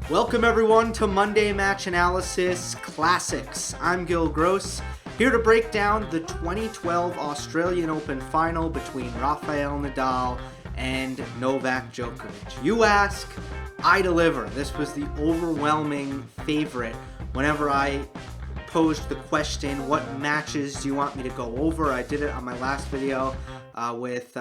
Welcome everyone to Monday Match Analysis Classics. I'm Gill Gross, here to break down the 2012 Australian Open final between Rafael Nadal and Novak Djokovic. You ask, I deliver. This was the overwhelming favorite whenever I posed the question, what matches do you want me to go over? I did it on my last video with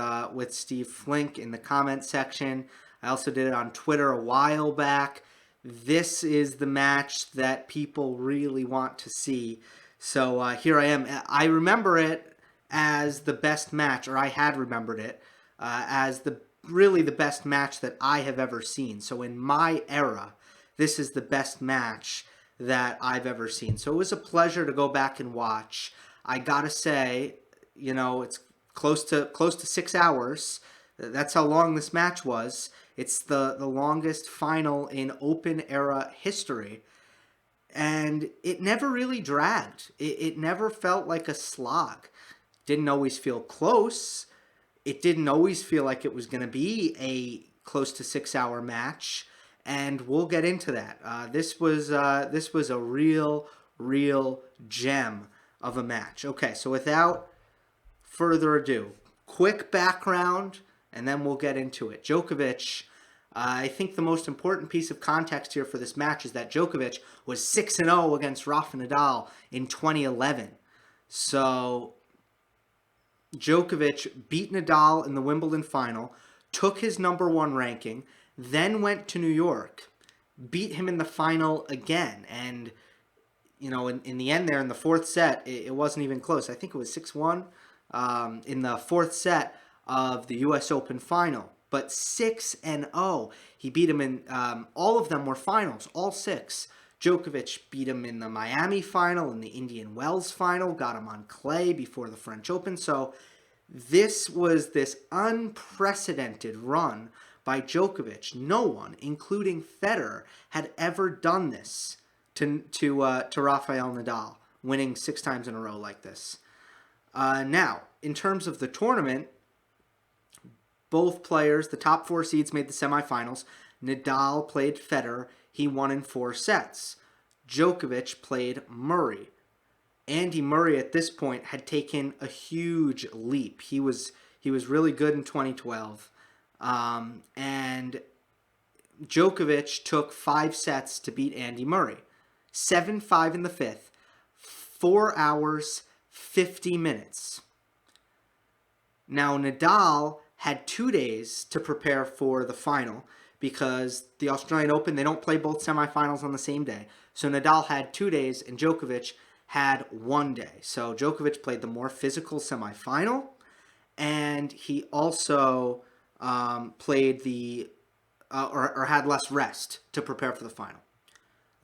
Steve Flink in the comment section. I also did it on Twitter a while back. This is the match that people really want to see. So here I am. I remember it as the best match, or I had remembered it as really the best match that I have ever seen. So in my era, this is the best match that I've ever seen. So it was a pleasure to go back and watch. I gotta say, you know, it's close to 6 hours. That's how long this match was. It's the longest final in Open era history. And it never really dragged. It never felt like a slog. Didn't always feel close. It didn't always feel like it was going to be a close to 6 hour match. And we'll get into that. This was a real gem of a match. Okay, so without further ado, quick background, and then we'll get into it. Djokovic, I think the most important piece of context here for this match is that Djokovic was 6-0 against Rafa Nadal in 2011. So Djokovic beat Nadal in the Wimbledon final, took his #1 ranking, then went to New York, beat him in the final again. And, you know, in the end there, in the fourth set, it wasn't even close. I think it was 6-1 in the fourth set of the U.S. Open final. But 6-0. He beat him in, all of them were finals, all 6. Djokovic beat him in the Miami final, in the Indian Wells final, got him on clay before the French Open. So this was this unprecedented run by Djokovic. No one, including Federer, had ever done this to Rafael Nadal, winning 6 times in a row like this. Now, in terms of the tournament, both players, the top 4 seeds, made the semifinals. Nadal played Federer. He won in 4 sets. Djokovic played Murray. Andy Murray at this point had taken a huge leap. He was really good in 2012. And Djokovic took 5 sets to beat Andy Murray. 7-5 in the 5th. 4 hours, 50 minutes. Now, Nadal had 2 days to prepare for the final because the Australian Open, they don't play both semifinals on the same day. So Nadal had 2 days and Djokovic had 1 day. So Djokovic played the more physical semifinal, and he also played the or had less rest to prepare for the final.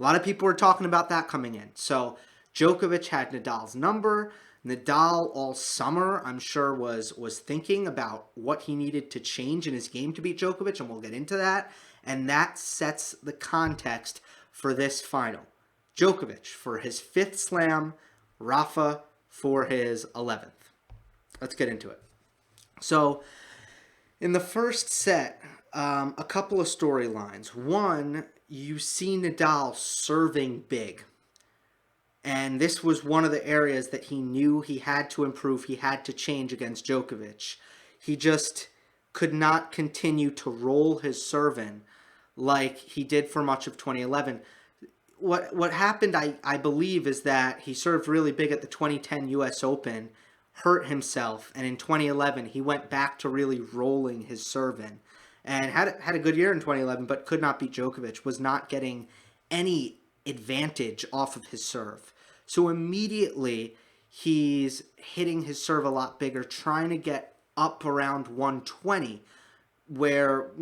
A lot of people were talking about that coming in. So Djokovic had Nadal's number. Nadal all summer, I'm sure, was thinking about what he needed to change in his game to beat Djokovic, and we'll get into that. And that sets the context for this final. Djokovic for his 5th slam, Rafa for his 11th. Let's get into it. So in the first set, a couple of storylines. One, you see Nadal serving big. And this was one of the areas that he knew he had to improve, he had to change against Djokovic. He just could not continue to roll his serving like he did for much of 2011. What happened, I believe, is that he served really big at the 2010 U.S. Open, hurt himself, and in 2011 he went back to really rolling his serving. And had a good year in 2011, but could not beat Djokovic, was not getting any advantage off of his serve. So immediately he's hitting his serve a lot bigger, trying to get up around 120, where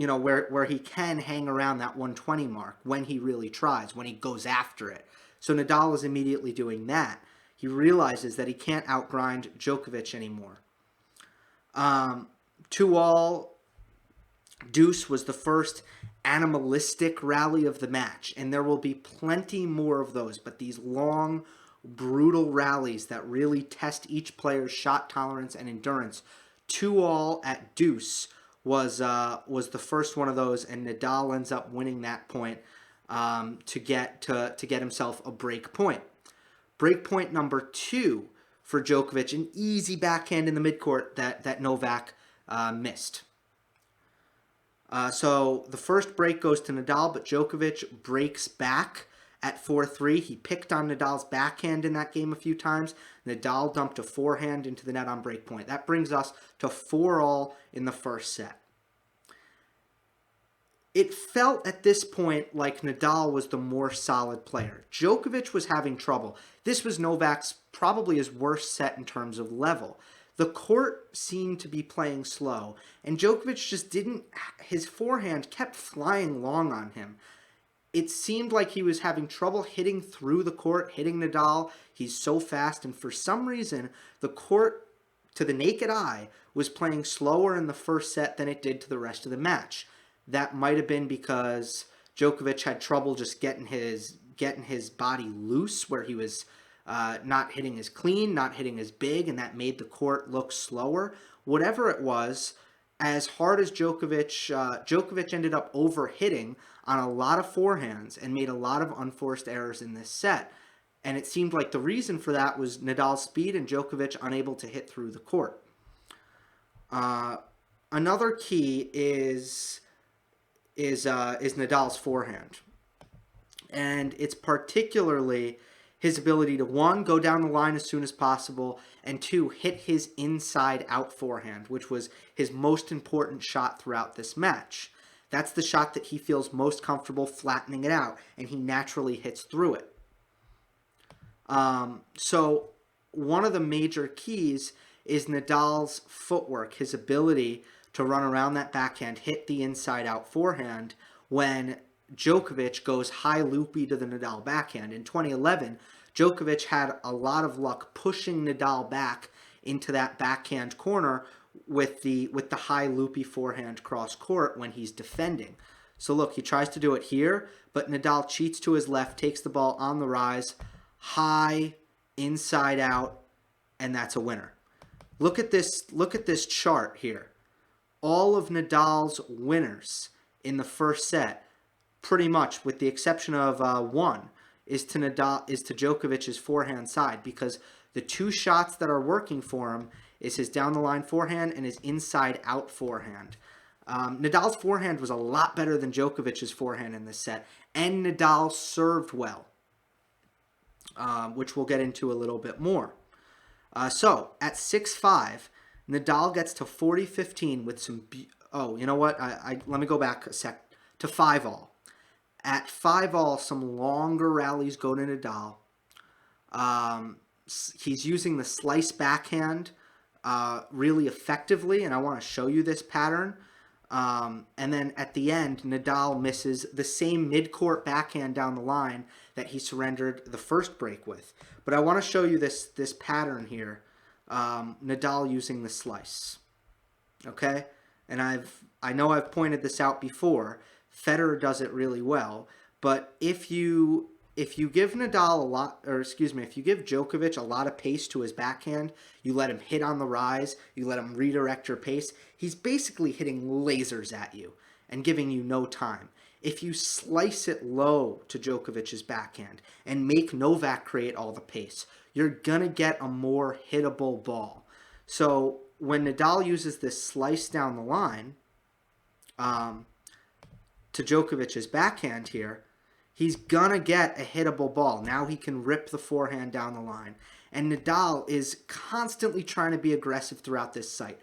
he can hang around that 120 mark when he really tries, when he goes after it. So Nadal is immediately doing that. He realizes that he can't outgrind Djokovic anymore. 2-all. Deuce was the first animalistic rally of the match, and there will be plenty more of those, but these long, brutal rallies that really test each player's shot tolerance and endurance. 2-all at Deuce was the first one of those, and Nadal ends up winning that point. to get himself a break point. Break point number 2 for Djokovic, an easy backhand in the midcourt that Novak missed. So the first break goes to Nadal, but Djokovic breaks back at 4-3. He picked on Nadal's backhand in that game a few times. Nadal dumped a forehand into the net on break point. That brings us to 4-all in the first set. It felt at this point like Nadal was the more solid player. Djokovic was having trouble. This was Novak's probably his worst set in terms of level. The court seemed to be playing slow, and Djokovic just didn't, his forehand kept flying long on him. It seemed like he was having trouble hitting through the court, hitting Nadal. He's so fast, and for some reason, the court, to the naked eye, was playing slower in the first set than it did to the rest of the match. That might have been because Djokovic had trouble just getting his body loose, where he was not hitting as clean, not hitting as big, and that made the court look slower. Whatever it was, as hard as Djokovic ended up overhitting on a lot of forehands and made a lot of unforced errors in this set. And it seemed like the reason for that was Nadal's speed and Djokovic unable to hit through the court. Another key is Nadal's forehand. And it's particularly his ability to, 1, go down the line as soon as possible, and 2, hit his inside-out forehand, which was his most important shot throughout this match. That's the shot that he feels most comfortable flattening it out, and he naturally hits through it. So one of the major keys is Nadal's footwork, his ability to run around that backhand, hit the inside-out forehand when Djokovic goes high loopy to the Nadal backhand. In 2011, Djokovic had a lot of luck pushing Nadal back into that backhand corner with the high loopy forehand cross court when he's defending. So look, he tries to do it here, but Nadal cheats to his left, takes the ball on the rise, high, inside out, and that's a winner. Look at this chart here. All of Nadal's winners in the first set, pretty much with the exception of one, is to Djokovic's forehand side, because the 2 shots that are working for him is his down the line forehand and his inside out forehand. Nadal's forehand was a lot better than Djokovic's forehand in this set, and Nadal served well, which we'll get into a little bit more. So at 6-5, Nadal gets to 40-15 with some. You know what? Let me go back a sec to 5-all. At 5-all, some longer rallies go to Nadal. He's using the slice backhand really effectively, and I want to show you this pattern. And then at the end, Nadal misses the same mid-court backhand down the line that he surrendered the first break with. But I want to show you this pattern here. Nadal using the slice. Okay? And I know I've pointed this out before. Federer does it really well. But if you give Nadal if you give Djokovic a lot of pace to his backhand, you let him hit on the rise, you let him redirect your pace, he's basically hitting lasers at you and giving you no time. If you slice it low to Djokovic's backhand and make Novak create all the pace, you're going to get a more hittable ball. So when Nadal uses this slice down the line to Djokovic's backhand here, he's going to get a hittable ball. Now he can rip the forehand down the line. And Nadal is constantly trying to be aggressive throughout this set,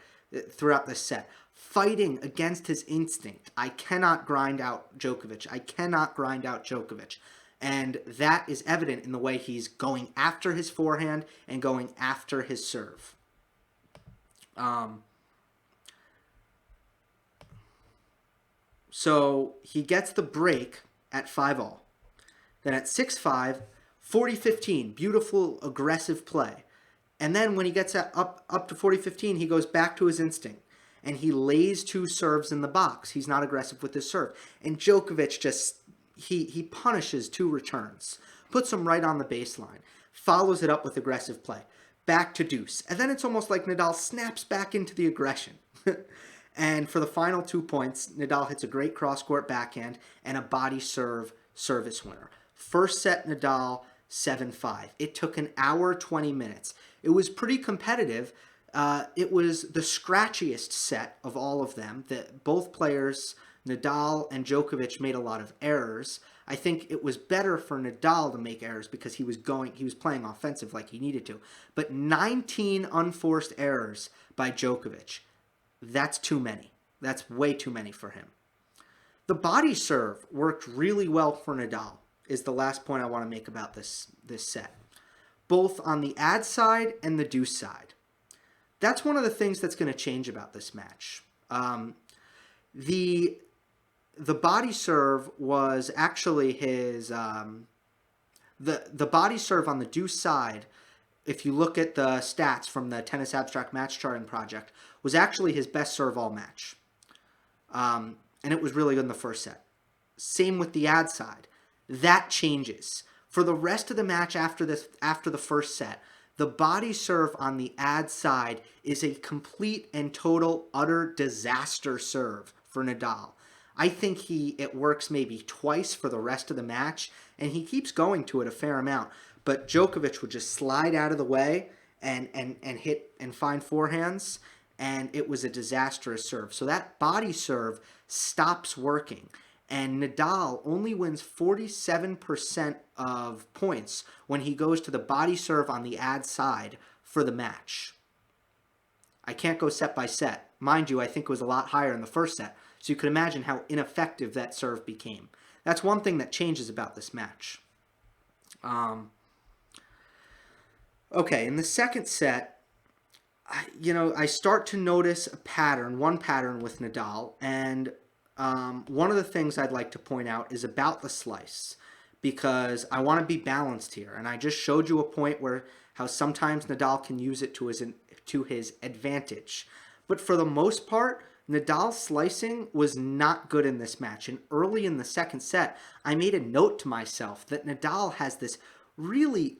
fighting against his instinct. I cannot grind out Djokovic. And that is evident in the way he's going after his forehand and going after his serve. So he gets the break at 5-all. Then at 6-5, 40-15, beautiful, aggressive play. And then when he gets up to 40-15, he goes back to his instinct. And he lays 2 serves in the box. He's not aggressive with his serve. And Djokovic just, he punishes 2 returns. Puts them right on the baseline. Follows it up with aggressive play. Back to deuce. And then it's almost like Nadal snaps back into the aggression. And for the final 2 points, Nadal hits a great cross-court backhand and a body serve service winner. First set, Nadal, 7-5. It took an hour, 20 minutes. It was pretty competitive. It was the scratchiest set of all of them. Both players, Nadal and Djokovic, made a lot of errors. I think it was better for Nadal to make errors because he was playing offensive like he needed to. But 19 unforced errors by Djokovic. That's too many. That's way too many for him. The body serve worked really well for Nadal, is the last point I want to make about this set. Both on the ad side and the deuce side. That's one of the things that's going to change about this match. The body serve was actually his... the body serve on the deuce side, if you look at the stats from the Tennis Abstract Match Charting Project, was actually his best serve all match. And it was really good in the first set. Same with the ad side. That changes. For the rest of the match after the first set, the body serve on the ad side is a complete and total utter disaster serve for Nadal. I think it works maybe twice for the rest of the match, and he keeps going to it a fair amount. But Djokovic would just slide out of the way and hit and find forehands, and it was a disastrous serve. So that body serve stops working. And Nadal only wins 47% of points when he goes to the body serve on the ad side for the match. I can't go set by set. Mind you, I think it was a lot higher in the first set. So you can imagine how ineffective that serve became. That's one thing that changes about this match. Okay, in the second set, I start to notice one pattern with Nadal, and one of the things I'd like to point out is about the slice, because I want to be balanced here, and I just showed you a point where how sometimes Nadal can use it to his advantage. But for the most part, Nadal's slicing was not good in this match, and early in the second set, I made a note to myself that Nadal has this really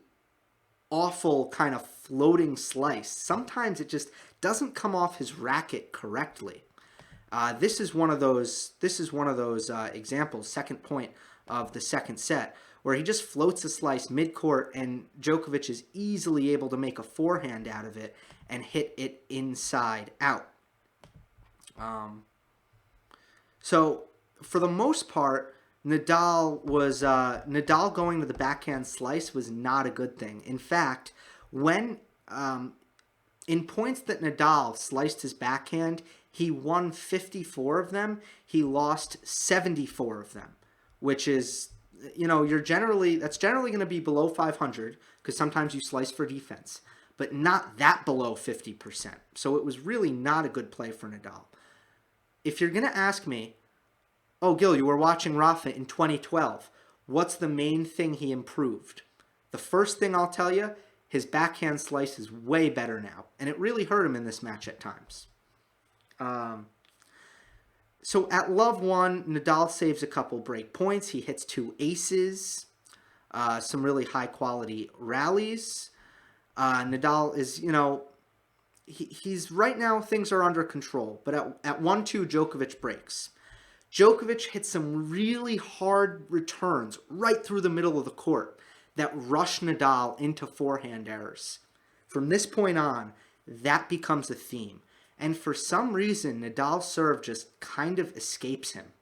awful kind of floating slice. Sometimes it just doesn't come off his racket correctly. This is one of those examples, second point of the second set, where he just floats a slice mid-court and Djokovic is easily able to make a forehand out of it and hit it inside out. So for the most part, Nadal going to the backhand slice was not a good thing. In fact, when in points that Nadal sliced his backhand, he won 54 of them. He lost 74 of them, which is, that's generally going to be below 500 because sometimes you slice for defense, but not that below 50%. So it was really not a good play for Nadal. If you're going to ask me, oh, Gill, you were watching Rafa in 2012. What's the main thing he improved? The first thing I'll tell you, his backhand slice is way better now, and it really hurt him in this match at times. So at love 1, Nadal saves a couple break points. He hits 2 aces, some really high-quality rallies. Nadal is, he's right now, things are under control. But at 1-2, Djokovic breaks. Djokovic hits some really hard returns right through the middle of the court that rush Nadal into forehand errors. From this point on, that becomes a theme. And for some reason, Nadal's serve just kind of escapes him.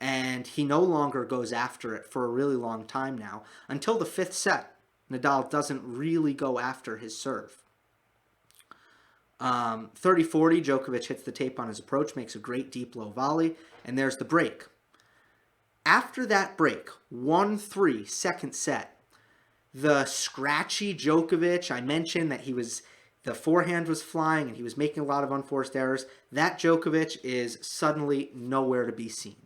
And he no longer goes after it for a really long time now. Until the 5th set, Nadal doesn't really go after his serve. 30-40, Djokovic hits the tape on his approach, makes a great deep low volley, and there's the break. After that break, 1-3, second set, the scratchy Djokovic, I mentioned that the forehand was flying and he was making a lot of unforced errors. That Djokovic is suddenly nowhere to be seen.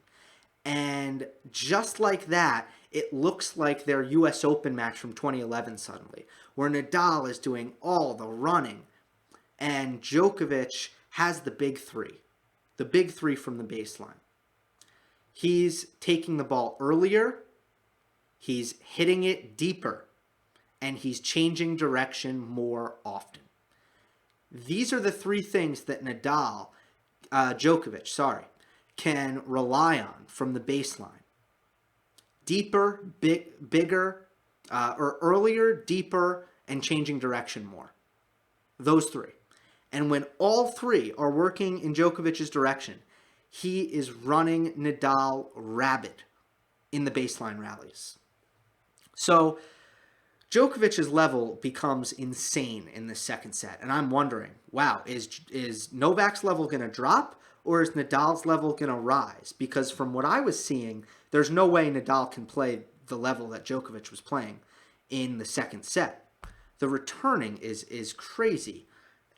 And just like that, it looks like their US Open match from 2011 suddenly, where Nadal is doing all the running and Djokovic has the big three from the baseline. He's taking the ball earlier, he's hitting it deeper, and he's changing direction more often. These are the 3 things that Djokovic, can rely on from the baseline. deeper, bigger, or earlier, deeper, and changing direction more. Those three. And when all three are working in Djokovic's direction, he is running Nadal rabid in the baseline rallies. So Djokovic's level becomes insane in the second set. And I'm wondering, wow, is Novak's level going to drop, or is Nadal's level going to rise? Because from what I was seeing, there's no way Nadal can play the level that Djokovic was playing in the second set. The returning is crazy.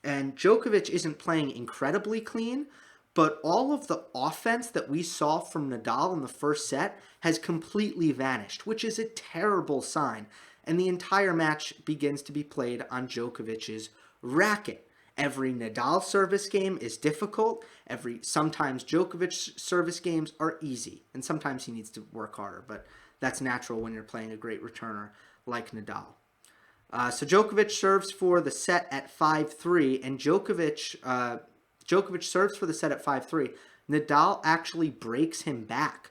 And Djokovic isn't playing incredibly clean, but all of the offense that we saw from Nadal in the first set has completely vanished, which is a terrible sign. And the entire match begins to be played on Djokovic's racket. Every Nadal service game is difficult. Sometimes Djokovic's service games are easy, and sometimes he needs to work harder, but that's natural when you're playing a great returner like Nadal. So Djokovic serves for the set at 5-3, and Djokovic serves for the set at 5-3. Nadal actually breaks him back.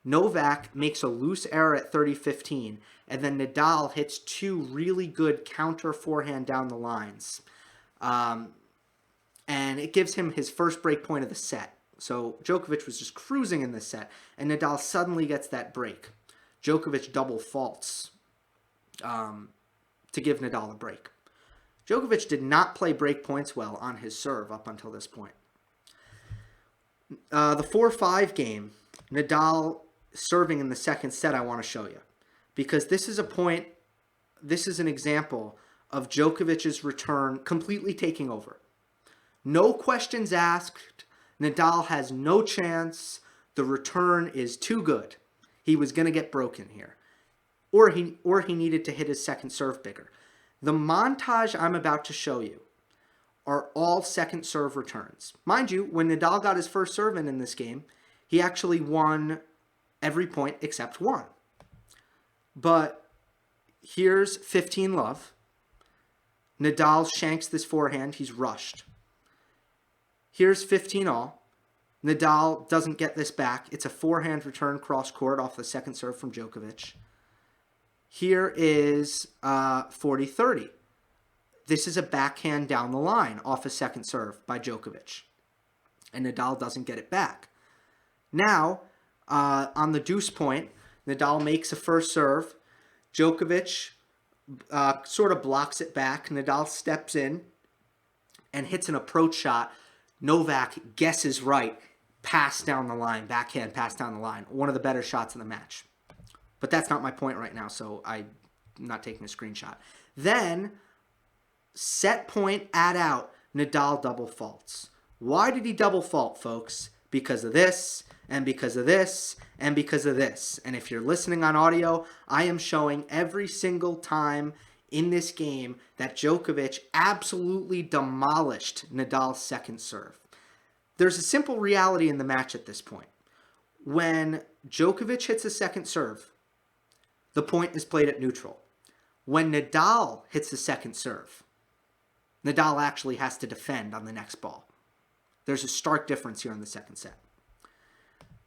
Novak makes a loose error at 30-15, and then Nadal hits two really good counter forehand down the lines. And it gives him his first break point of the set. So Djokovic was just cruising in this set, and Nadal suddenly gets that break. Djokovic double faults to give Nadal a break. Djokovic did not play break points well on his serve up until this point. The 4-5 game, Nadal serving in the second set, I want to show you. Because this is an example of Djokovic's return completely taking over. No questions asked. Nadal has no chance. The return is too good. He was going to get broken here. Or he needed to hit his second serve bigger. The montage I'm about to show you are all second serve returns. Mind you, when Nadal got his first serve in this game, he actually won every point except one. But here's 15-love. Nadal shanks this forehand. He's rushed. Here's 15-all. Nadal doesn't get this back. It's a forehand return cross court off the second serve from Djokovic. Here is 40-30. This is a backhand down the line off a second serve by Djokovic. And Nadal doesn't get it back. Now, on the deuce point, Nadal makes a first serve. Djokovic sort of blocks it back. Nadal steps in and hits an approach shot. Novak guesses right, pass down the line, backhand pass down the line. One of the better shots in the match. But that's not my point right now, so I'm not taking a screenshot. Then, set point, add out, Nadal double faults. Why did he double fault, folks? Because of this, and because of this, and because of this. And if you're listening on audio, I am showing every single time in this game that Djokovic absolutely demolished Nadal's second serve. There's a simple reality in the match at this point. When Djokovic hits a second serve, the point is played at neutral. When Nadal hits the second serve, Nadal actually has to defend on the next ball. There's a stark difference here in the second set.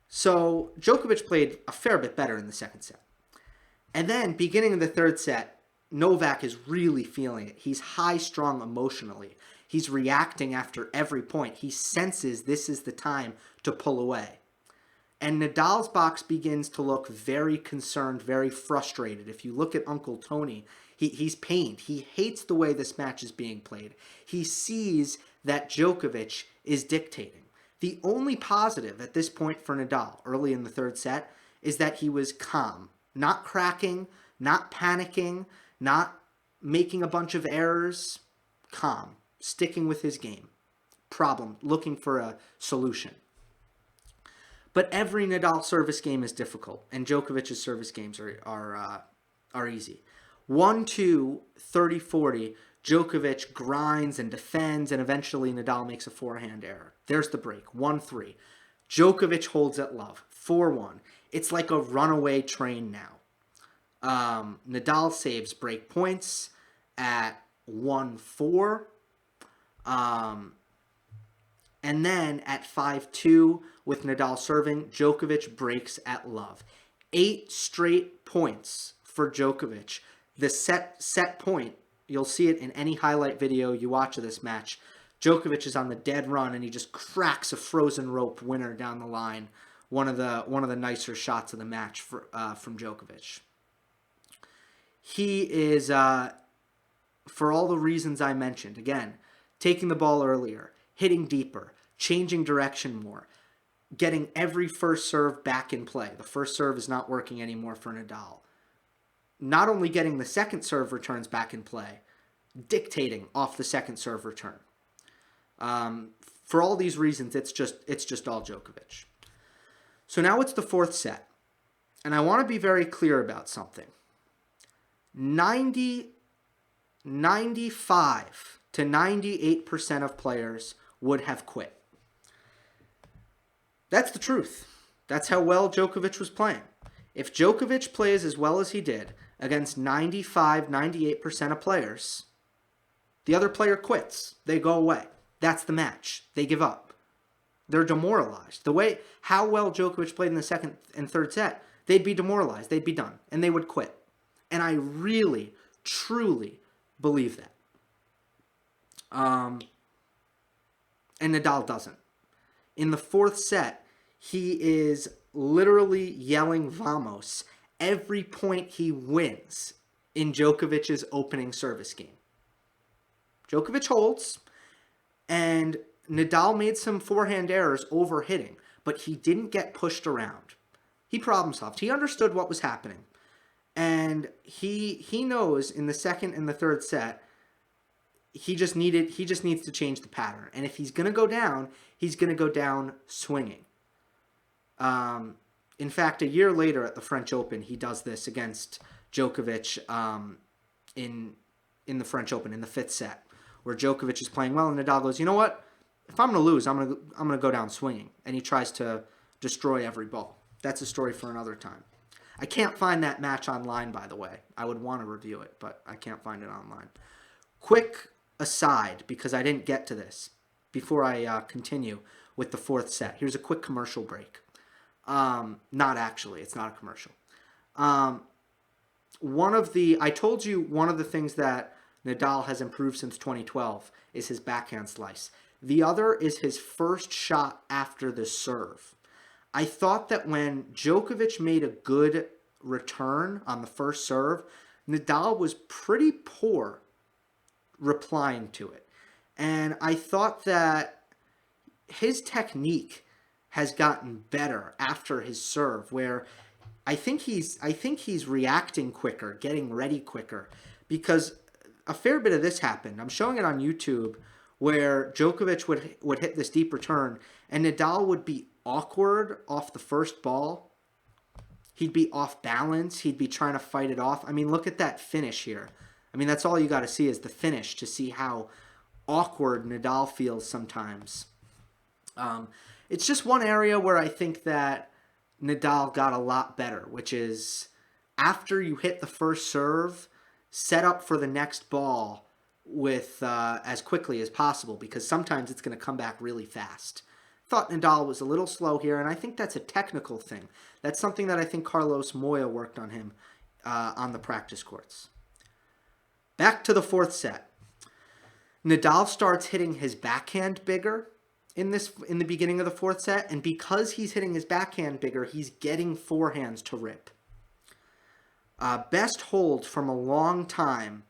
So Djokovic played a fair bit better in the second set. And then, beginning of the third set, Novak is really feeling it. He's high-strung emotionally. He's reacting after every point. He senses this is the time to pull away. And Nadal's box begins to look very concerned, very frustrated. If you look at Uncle Tony, he's pained. He hates the way this match is being played. He sees that Djokovic is dictating. The only positive at this point for Nadal, early in the third set, is that he was calm. Not cracking, not panicking, not making a bunch of errors. Calm. Sticking with his game. Problem. Looking for a solution. But every Nadal service game is difficult, and Djokovic's service games are easy. 1-2, 30-40, Djokovic grinds and defends, and eventually Nadal makes a forehand error. There's the break, 1-3. Djokovic holds at love, 4-1. It's like a runaway train now. Nadal saves break points at 1-4. And then at 5-2, with Nadal serving, Djokovic breaks at love. 8 straight points for Djokovic. The set point, you'll see it in any highlight video you watch of this match. Djokovic is on the dead run, and he just cracks a frozen rope winner down the line. One of the nicer shots of the match from Djokovic. He is, for all the reasons I mentioned, again, taking the ball earlier, hitting deeper, changing direction more, getting every first serve back in play. The first serve is not working anymore for Nadal. Not only getting the second serve returns back in play, dictating off the second serve return. For all these reasons, it's just all Djokovic. So now it's the fourth set. And I want to be very clear about something. 95 to 98% of players would have quit. That's the truth. That's how well Djokovic was playing. If Djokovic plays as well as he did against 95, 98% of players, the other player quits. They go away. That's the match. They give up. They're demoralized. How well Djokovic played in the second and third set, they'd be demoralized. They'd be done. And they would quit. And I really, truly believe that. And Nadal doesn't. In the fourth set, he is literally yelling "Vamos" every point he wins in Djokovic's opening service game. Djokovic holds, and Nadal made some forehand errors overhitting, but he didn't get pushed around. He problem solved. He understood what was happening. And he knows in the second and the third set, he just needs to change the pattern. And if he's going to go down, he's going to go down swinging. In fact, a year later at the French Open, he does this against Djokovic in the French Open in the fifth set, where Djokovic is playing well, and Nadal goes, you know what? If I'm going to lose, I'm going to go down swinging. And he tries to destroy every ball. That's a story for another time. I can't find that match online, by the way. I would want to review it, but I can't find it online. Quick aside, because I didn't get to this, before I continue with the fourth set. Here's a quick commercial break. Not actually. It's not a commercial. I told you one of the things that Nadal has improved since 2012 is his backhand slice. The other is his first shot after the serve. I thought that when Djokovic made a good return on the first serve, Nadal was pretty poor replying to it. And I thought that his technique has gotten better after his serve, where I think he's reacting quicker, getting ready quicker, because a fair bit of this happened. I'm showing it on YouTube, where Djokovic would hit this deep return, and Nadal would be awkward off the first ball. He'd be off balance. He'd be trying to fight it off. I mean, look at that finish here. I mean, that's all you got to see is the finish to see how awkward Nadal feels sometimes. It's just one area where I think that Nadal got a lot better, which is after you hit the first serve, set up for the next ball with as quickly as possible, because sometimes it's going to come back really fast. Thought Nadal was a little slow here, and I think that's a technical thing. That's something that I think Carlos Moya worked on him on the practice courts. Back to the fourth set. Nadal starts hitting his backhand bigger in the beginning of the fourth set, and because he's hitting his backhand bigger, he's getting forehands to rip. Best hold from a long time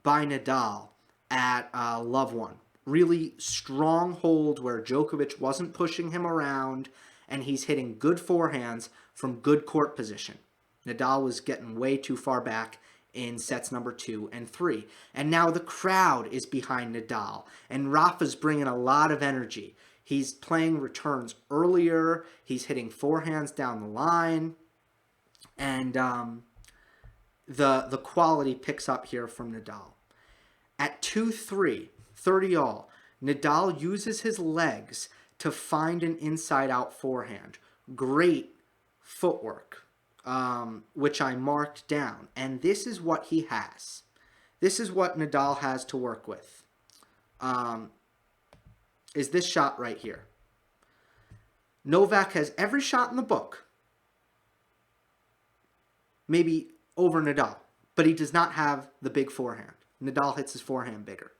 by Nadal at Love 1. Really strong hold where Djokovic wasn't pushing him around, and he's hitting good forehands from good court position. Nadal was getting way too far back in sets number 2 and 3. And now the crowd is behind Nadal, and Rafa's bringing a lot of energy. He's playing returns earlier, he's hitting forehands down the line, and the quality picks up here from Nadal. At 2-3, 30 all, Nadal uses his legs to find an inside-out forehand. Great footwork, which I marked down. And this is what he has. This is what Nadal has to work with. Is this shot right here. Novak has every shot in the book. maybe over Nadal. But he does not have the big forehand. Nadal hits his forehand bigger.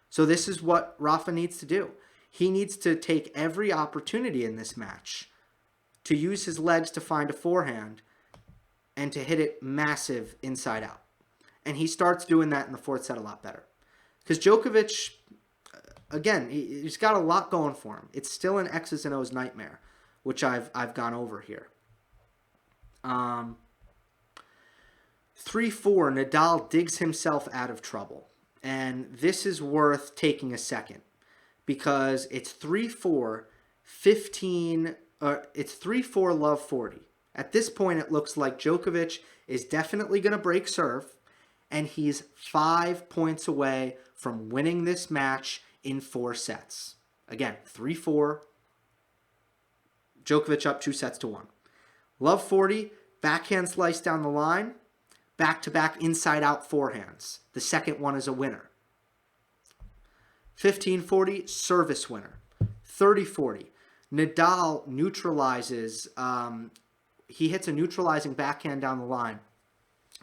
So this is what Rafa needs to do. He needs to take every opportunity in this match to use his legs to find a forehand and to hit it massive inside out. And he starts doing that in the fourth set a lot better. Because Djokovic, again, he's got a lot going for him. It's still an X's and O's nightmare, which I've gone over here. 3-4, Nadal digs himself out of trouble. And this is worth taking a second because it's 3-4, 15, it's 3-4 love 40. At this point, it looks like Djokovic is definitely going to break serve, and he's 5 points away from winning this match in 4 sets. Again, 3-4, Djokovic up 2-1. Love 40, backhand slice down the line, back-to-back inside-out forehands. The second one is a winner. 15-40, service winner. 30-40, Nadal neutralizes, he hits a neutralizing backhand down the line,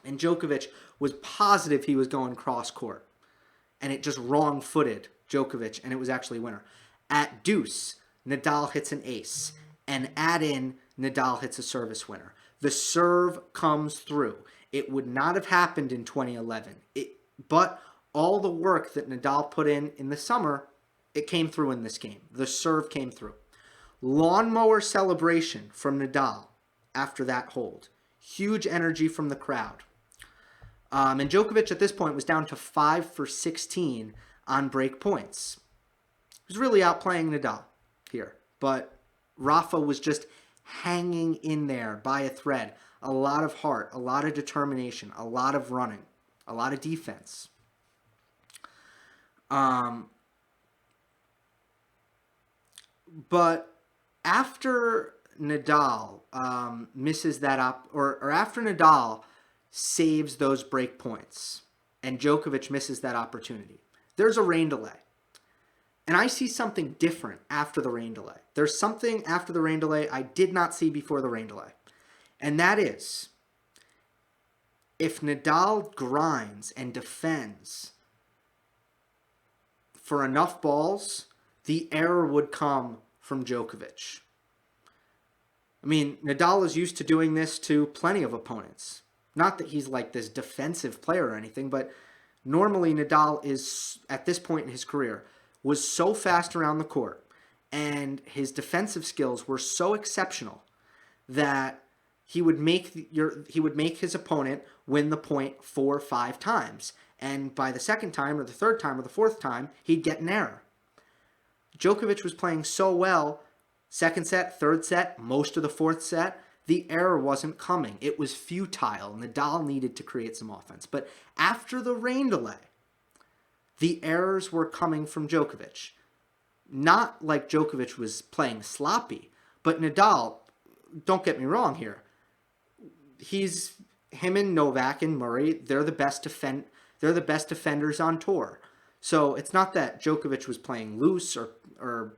and Djokovic was positive he was going cross-court, and it just wrong-footed Djokovic, and it was actually a winner. At deuce, Nadal hits an ace, and at in, Nadal hits a service winner. The serve comes through. It would not have happened in 2011, but all the work that Nadal put in the summer, it came through in this game. The serve came through. Lawnmower celebration from Nadal after that hold. Huge energy from the crowd. And Djokovic at this point was down to 5 for 16 on break points. He was really outplaying Nadal here, but Rafa was just hanging in there by a thread. A lot of heart, a lot of determination, a lot of running, a lot of defense. But after Nadal misses that up, or after Nadal saves those break points and Djokovic misses that opportunity, there's a rain delay. And I see something different after the rain delay. There's something after the rain delay I did not see before the rain delay. And that is, if Nadal grinds and defends for enough balls, the error would come from Djokovic. I mean, Nadal is used to doing this to plenty of opponents. Not that he's like this defensive player or anything, but normally Nadal is, at this point in his career, was so fast around the court, and his defensive skills were so exceptional that he would make his opponent win the point 4 or 5 times. And by the second time or the third time or the fourth time, he'd get an error. Djokovic was playing so well, second set, third set, most of the fourth set, the error wasn't coming. It was futile. Nadal needed to create some offense. But after the rain delay, the errors were coming from Djokovic. Not like Djokovic was playing sloppy, but Nadal, don't get me wrong here, him and Novak and Murray, they're the best defenders on tour. So it's not that Djokovic was playing loose or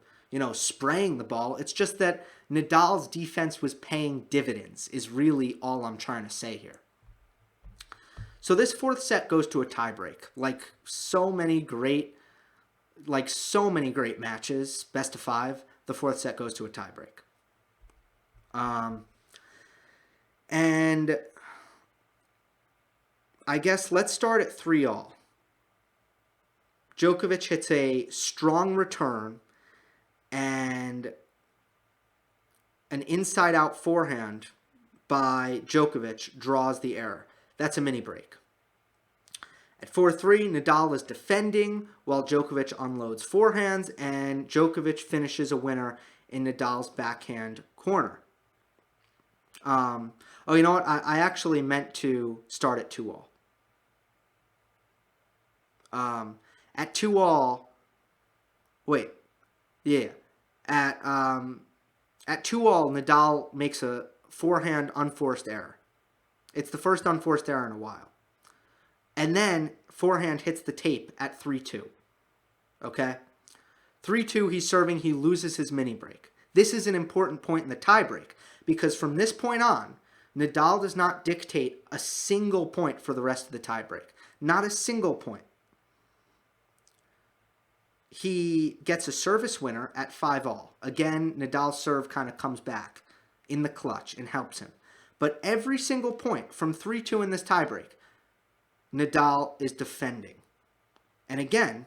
spraying the ball. It's just that Nadal's defense was paying dividends is really all I'm trying to say here. So this fourth set goes to a tiebreak. Like so many great matches, best of 5, the fourth set goes to a tiebreak. And I guess let's start at 3-all. Djokovic hits a strong return and an inside-out forehand by Djokovic draws the error. That's a mini break. At 4-3, Nadal is defending while Djokovic unloads forehands, and Djokovic finishes a winner in Nadal's backhand corner. You know what? I actually meant to start at 2-all. At 2-all, At 2-all, Nadal makes a forehand unforced error. It's the first unforced error in a while. And then forehand hits the tape at 3-2. Okay? 3-2, he's serving, he loses his mini break. This is an important point in the tiebreak because from this point on, Nadal does not dictate a single point for the rest of the tiebreak. Not a single point. He gets a service winner at 5-all. Again, Nadal's serve kind of comes back in the clutch and helps him. But every single point from 3-2 in this tiebreak, Nadal is defending. And again,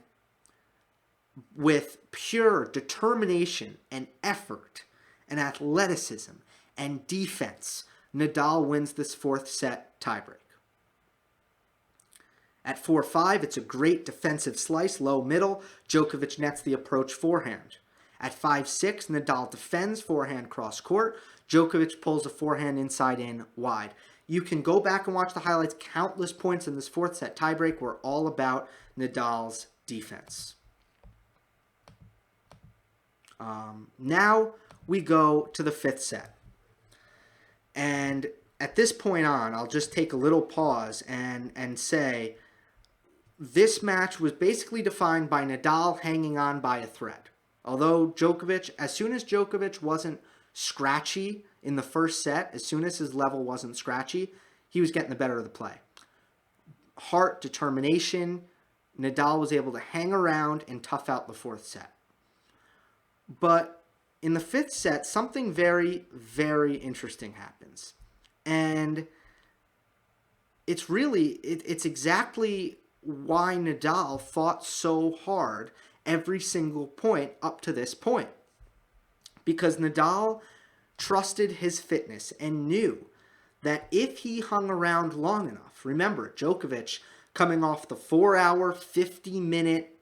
with pure determination and effort and athleticism and defense, Nadal wins this fourth set tiebreak. At 4-5, it's a great defensive slice, low middle. Djokovic nets the approach forehand. At 5-6, Nadal defends forehand cross court. Djokovic pulls a forehand inside in wide. You can go back and watch the highlights. Countless points in this fourth set tiebreak were all about Nadal's defense. Now we go to the fifth set. And at this point on, I'll just take a little pause and say this match was basically defined by Nadal hanging on by a thread. Although Djokovic, as soon as Djokovic wasn't scratchy in the first set, as soon as his level wasn't scratchy, he was getting the better of the play. Heart, determination, Nadal was able to hang around and tough out the fourth set. But in the fifth set, something very, very interesting happens. And it's exactly why Nadal fought so hard every single point up to this point. Because Nadal trusted his fitness and knew that if he hung around long enough, remember, Djokovic coming off the 4-hour, 50-minute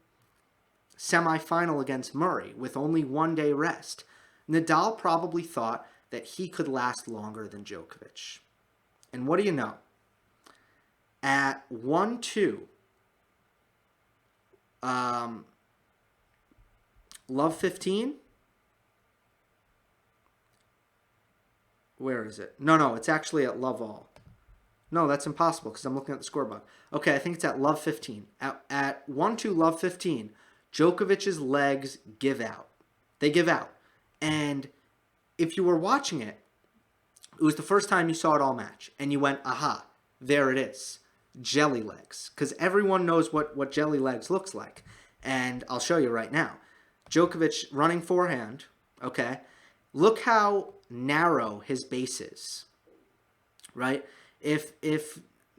semifinal against Murray with only 1 day rest, Nadal probably thought that he could last longer than Djokovic. And what do you know? At 1-2, Love 15? Where is it? No, it's actually at Love All. No, that's impossible because I'm looking at the scoreboard. Okay, I think it's at Love 15. At 1-2 Love 15, Djokovic's legs give out. They give out. And if you were watching it, it was the first time you saw it all match. And you went, aha, there it is. Jelly legs. Because everyone knows what jelly legs looks like. And I'll show you right now. Djokovic running forehand, okay? Look how narrow his base is, right? If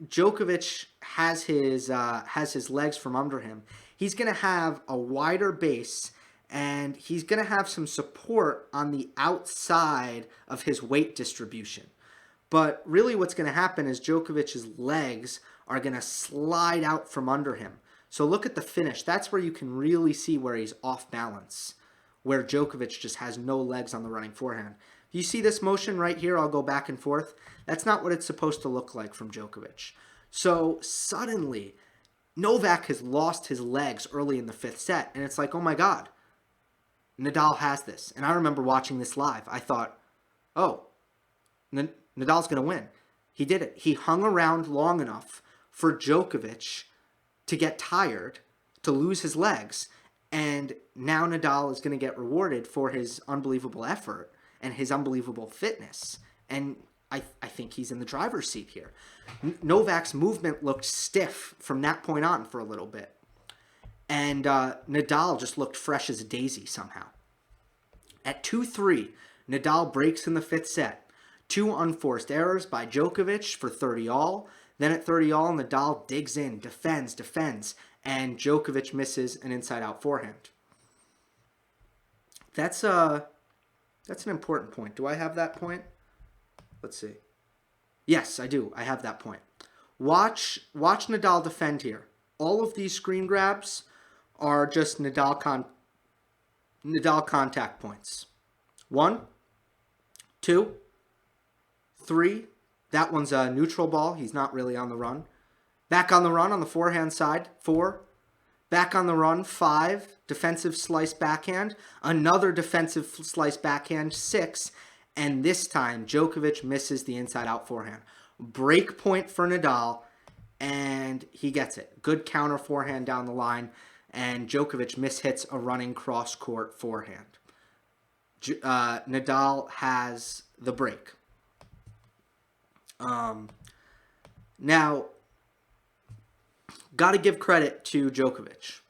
Djokovic has his legs from under him, he's going to have a wider base and he's going to have some support on the outside of his weight distribution. But really what's going to happen is Djokovic's legs are going to slide out from under him. So look at the finish. That's where you can really see where he's off balance, where Djokovic just has no legs on the running forehand. You see this motion right here? I'll go back and forth. That's not what it's supposed to look like from Djokovic. So suddenly, Novak has lost his legs early in the fifth set, and it's like, oh my God, Nadal has this. And I remember watching this live. I thought, oh, Nadal's going to win. He did it. He hung around long enough for Djokovic to get tired, to lose his legs, and now Nadal is going to get rewarded for his unbelievable effort and his unbelievable fitness. And I think he's in the driver's seat here. Novak's movement looked stiff from that point on for a little bit. And Nadal just looked fresh as a daisy somehow. At 2-3, Nadal breaks in the fifth set. 2 unforced errors by Djokovic for 30-all. Then at 30-all, Nadal digs in, defends, and Djokovic misses an inside-out forehand. That's an important point. Do I have that point? Let's see. Yes, I do. I have that point. Watch Nadal defend here. All of these screen grabs are just Nadal contact points. 1, 2, 3. That one's a neutral ball. He's not really on the run. Back on the run on the forehand side. 4. Back on the run. 5. Defensive slice backhand. Another defensive slice backhand. 6. And this time, Djokovic misses the inside-out forehand. Break point for Nadal, and he gets it. Good counter forehand down the line, and Djokovic mishits a running cross-court forehand. Nadal has the break. Now, got to give credit to Djokovic.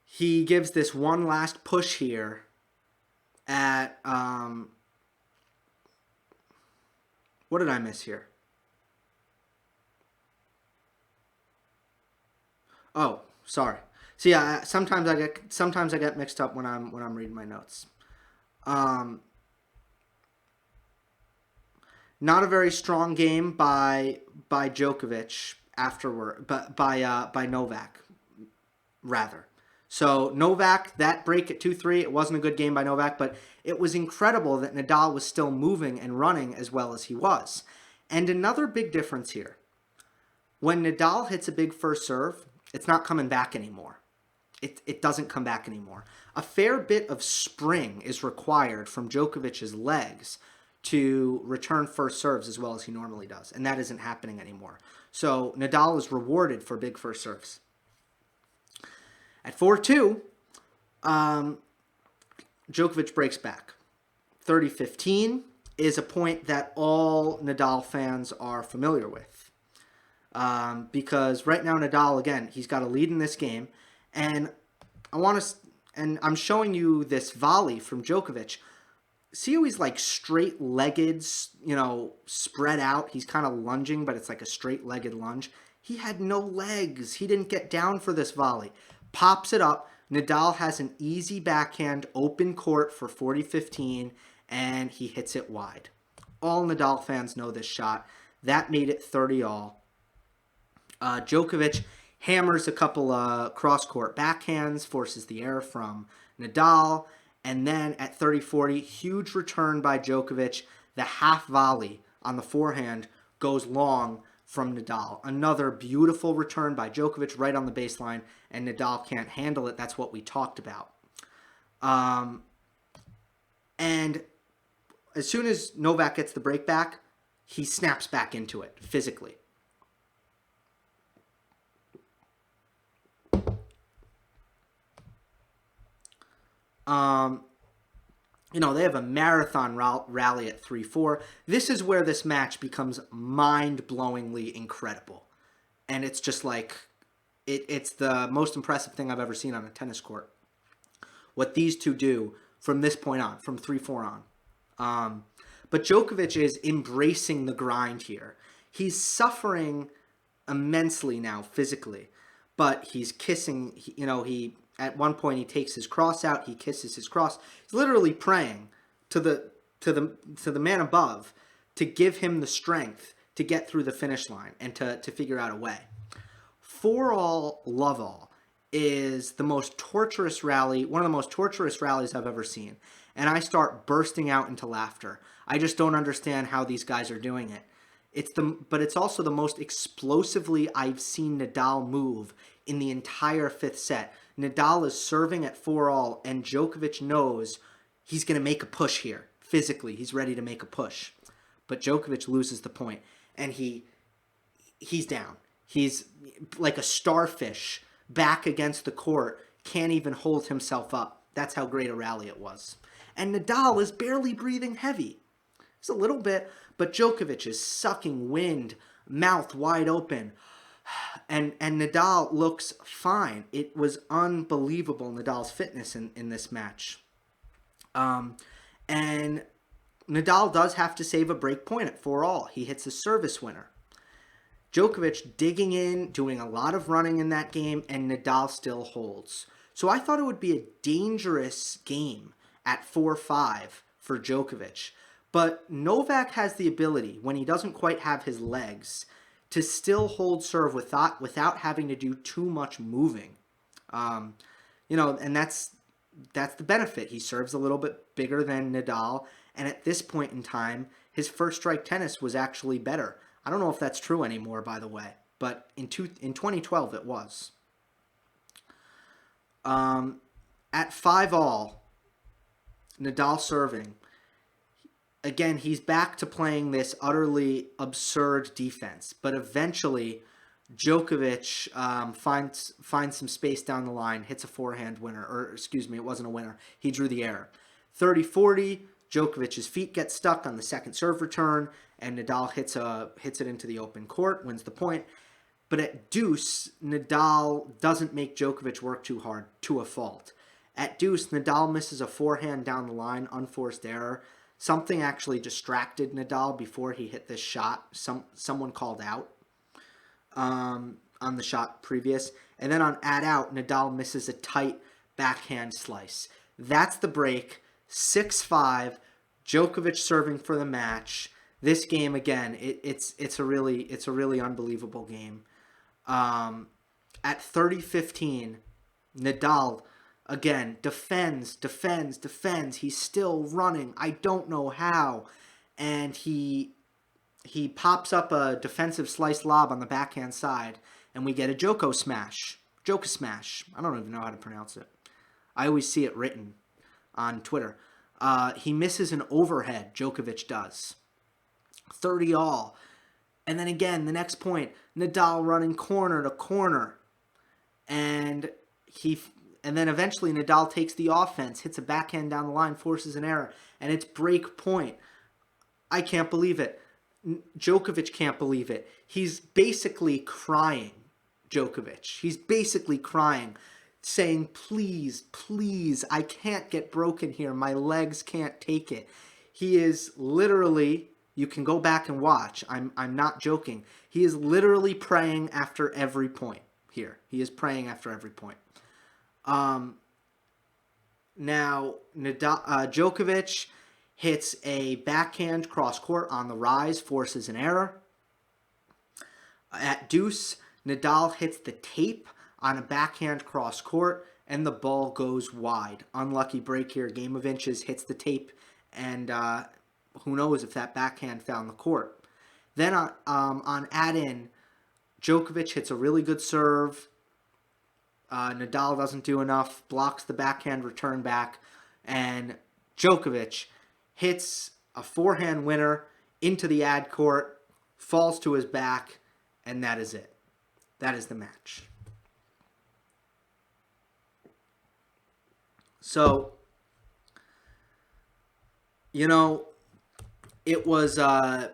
He gives this one last push here at what did I miss here? Oh, sorry. So yeah, sometimes I get mixed up when I'm reading my notes. Um, Not a very strong game by Djokovic afterward, but by Novak rather. So Novak, that break at 2-3, it wasn't a good game by Novak, but it was incredible that Nadal was still moving and running as well as he was. And another big difference here, when Nadal hits a big first serve, it's not coming back anymore. It doesn't come back anymore. A fair bit of spring is required from Djokovic's legs to return first serves as well as he normally does, and that isn't happening anymore. So Nadal is rewarded for big first serves. At 4-2, Djokovic breaks back. 30-15 is a point that all Nadal fans are familiar with. Because right now Nadal, again, he's got a lead in this game, and I'm showing you this volley from Djokovic. See how he's like straight-legged, spread out. He's kind of lunging, but it's like a straight-legged lunge. He had no legs. He didn't get down for this volley. Pops it up. Nadal has an easy backhand, open court for 40-15, and he hits it wide. All Nadal fans know this shot. That made it 30-all. Djokovic hammers a couple cross-court backhands, forces the error from Nadal, and then at 30-40, huge return by Djokovic. The half volley on the forehand goes long from Nadal. Another beautiful return by Djokovic right on the baseline, and Nadal can't handle it. That's what we talked about. And as soon as Novak gets the break back, he snaps back into it physically. They have a marathon rally at 3-4. This is where this match becomes mind-blowingly incredible. And it's just like, it's the most impressive thing I've ever seen on a tennis court. What these two do from this point on, from 3-4 on. But Djokovic is embracing the grind here. He's suffering immensely now physically, but he's kissing, at one point he takes his cross out, he kisses his cross. He's literally praying to the man above to give him the strength to get through the finish line and to figure out a way. 4-all, love all is the most torturous rally, one of the most torturous rallies I've ever seen. And I start bursting out into laughter. I just don't understand how these guys are doing it. But it's also the most explosively I've seen Nadal move in the entire fifth set. Nadal is serving at 4-all, and Djokovic knows he's going to make a push here. Physically, he's ready to make a push. But Djokovic loses the point, and he's down. He's like a starfish back against the court, can't even hold himself up. That's how great a rally it was. And Nadal is barely breathing heavy. It's a little bit, but Djokovic is sucking wind, mouth wide open. And Nadal looks fine. It was unbelievable, Nadal's fitness in this match. And Nadal does have to save a break point at 4-all. He hits a service winner. Djokovic digging in, doing a lot of running in that game, and Nadal still holds. So I thought it would be a dangerous game at 4-5 for Djokovic. But Novak has the ability, when he doesn't quite have his legs, to still hold serve without having to do too much moving. And that's the benefit. He serves a little bit bigger than Nadal, and at this point in time, his first strike tennis was actually better. I don't know if that's true anymore, by the way, but in 2012 it was. At 5-all, Nadal serving. Again, he's back to playing this utterly absurd defense, but eventually Djokovic finds some space down the line, hits a forehand winner, or excuse me, it wasn't a winner. He drew the error. 30-40, Djokovic's feet get stuck on the second serve return, and Nadal hits it into the open court, wins the point. But at deuce, Nadal doesn't make Djokovic work too hard, to a fault. At deuce, Nadal misses a forehand down the line, unforced error. Something actually distracted Nadal before he hit this shot. Someone called out on the shot previous. And then on out, Nadal misses a tight backhand slice. That's the break. 6-5. Djokovic serving for the match. This game again, it's a really unbelievable game. At 30-15, Nadal again defends. He's still running. I don't know how, and he pops up a defensive slice lob on the backhand side, and we get a Djoko smash. I don't even know how to pronounce it. I always see it written on Twitter. He misses an overhead. Djokovic does. 30-all. And then again, the next point, Nadal running corner to corner. And then eventually Nadal takes the offense, hits a backhand down the line, forces an error, and it's break point. I can't believe it. Djokovic can't believe it. He's basically crying, Djokovic. He's basically crying, saying, please, I can't get broken here. My legs can't take it. He is literally... You can go back and watch. I'm not joking. He is literally praying after every point here. He is praying after every point. Now, Djokovic hits a backhand cross court on the rise, forces an error. At deuce, Nadal hits the tape on a backhand cross court, and the ball goes wide. Unlucky break here. Game of inches, hits the tape, and... who knows if that backhand found the court. Then on add-in, Djokovic hits a really good serve. Nadal doesn't do enough, blocks the backhand return back, and Djokovic hits a forehand winner into the ad court, falls to his back, and that is it. That is the match. So, it was an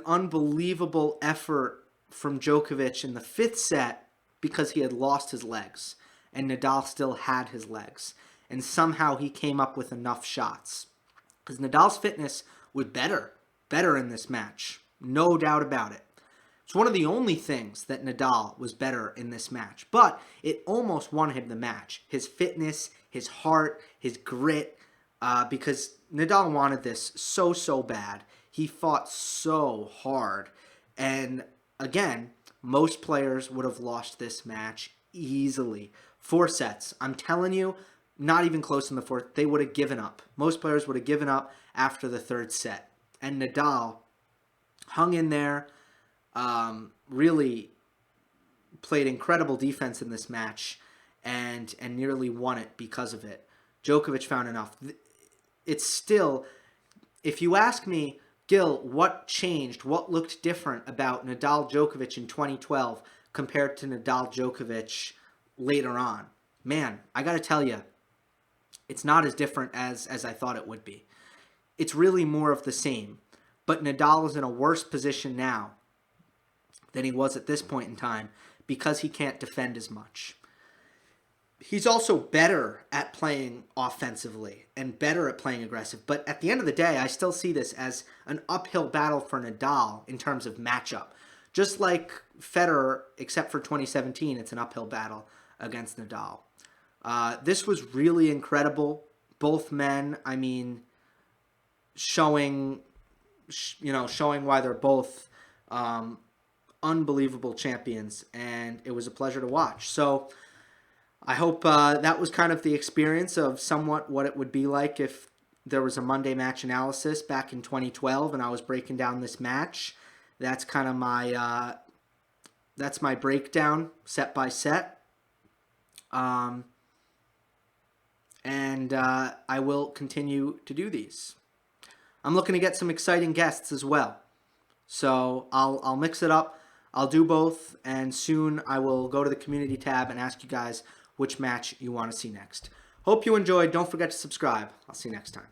unbelievable effort from Djokovic in the fifth set because he had lost his legs, and Nadal still had his legs. And somehow he came up with enough shots. Because Nadal's fitness was better in this match. No doubt about it. It's one of the only things that Nadal was better in this match. But it almost won him the match. His fitness, his heart, his grit, because Nadal wanted this so bad. He fought so hard. And again, most players would have lost this match easily. 4 sets. I'm telling you, not even close in the fourth. They would have given up. Most players would have given up after the third set. And Nadal hung in there, really played incredible defense in this match, and nearly won it because of it. Djokovic found enough. It's still, if you ask me, Gill, what changed, what looked different about Nadal Djokovic in 2012 compared to Nadal Djokovic later on? Man, I got to tell you, it's not as different as I thought it would be. It's really more of the same. But Nadal is in a worse position now than he was at this point in time because he can't defend as much. He's also better at playing offensively and better at playing aggressive. But at the end of the day, I still see this as an uphill battle for Nadal in terms of matchup. Just like Federer, except for 2017, it's an uphill battle against Nadal. This was really incredible. Both men, I mean, showing why they're both unbelievable champions, and it was a pleasure to watch. So I hope that was kind of the experience of somewhat what it would be like if there was a Monday match analysis back in 2012 and I was breaking down this match. That's kind of my breakdown set by set. And I will continue to do these. I'm looking to get some exciting guests as well. So I'll mix it up. I'll do both, and soon I will go to the community tab and ask you guys which match you want to see next. Hope you enjoyed. Don't forget to subscribe. I'll see you next time.